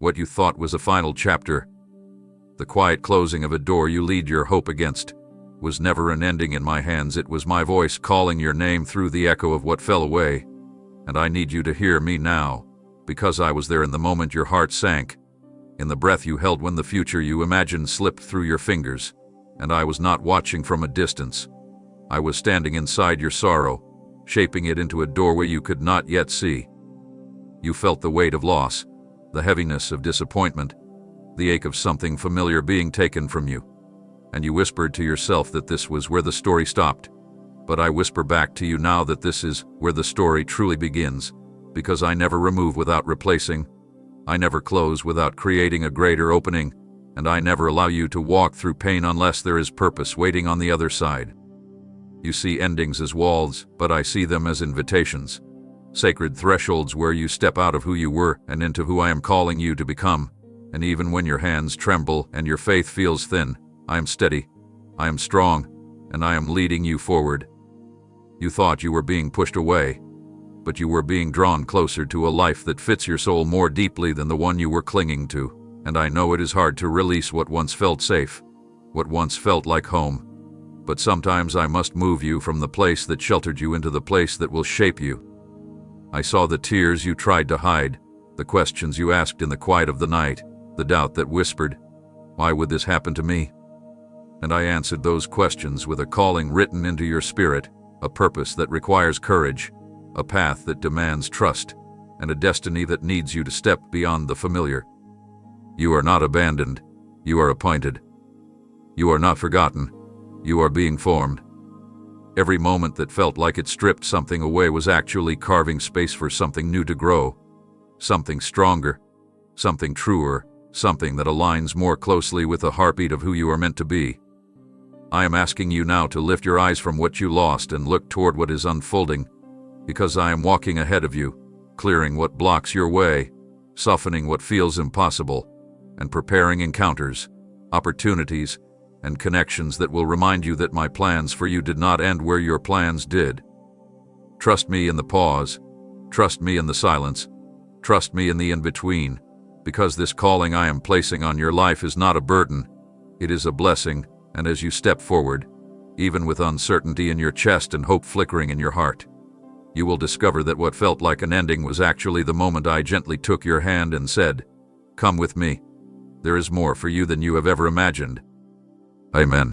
What you thought was a final chapter, the quiet closing of a door you lead your hope against, was never an ending in my hands. It was my voice calling your name through the echo of what fell away. And I need you to hear me now, because I was there in the moment your heart sank, in the breath you held when the future you imagined slipped through your fingers. And I was not watching from a distance. I was standing inside your sorrow, shaping it into a doorway you could not yet see. You felt the weight of loss, the heaviness of disappointment, the ache of something familiar being taken from you. And you whispered to yourself that this was where the story stopped. But I whisper back to you now that this is where the story truly begins, because I never remove without replacing, I never close without creating a greater opening, and I never allow you to walk through pain unless there is purpose waiting on the other side. You see endings as walls, but I see them as invitations, sacred thresholds where you step out of who you were and into who I am calling you to become. And even when your hands tremble and your faith feels thin, I am steady, I am strong, and I am leading you forward. You thought you were being pushed away, but you were being drawn closer to a life that fits your soul more deeply than the one you were clinging to. And I know it is hard to release what once felt safe, what once felt like home. But sometimes I must move you from the place that sheltered you into the place that will shape you. I saw the tears you tried to hide, the questions you asked in the quiet of the night, the doubt that whispered, "Why would this happen to me?" And I answered those questions with a calling written into your spirit, a purpose that requires courage, a path that demands trust, and a destiny that needs you to step beyond the familiar. You are not abandoned, you are appointed. You are not forgotten, you are being formed. Every moment that felt like it stripped something away was actually carving space for something new to grow, something stronger, something truer, something that aligns more closely with the heartbeat of who you are meant to be. I am asking you now to lift your eyes from what you lost and look toward what is unfolding, because I am walking ahead of you, clearing what blocks your way, softening what feels impossible, and preparing encounters, opportunities, and connections that will remind you that my plans for you did not end where your plans did. Trust me in the pause, trust me in the silence, trust me in the in-between, because this calling I am placing on your life is not a burden, it is a blessing. And as you step forward, even with uncertainty in your chest and hope flickering in your heart, you will discover that what felt like an ending was actually the moment I gently took your hand and said, "Come with me. There is more for you than you have ever imagined." Amen.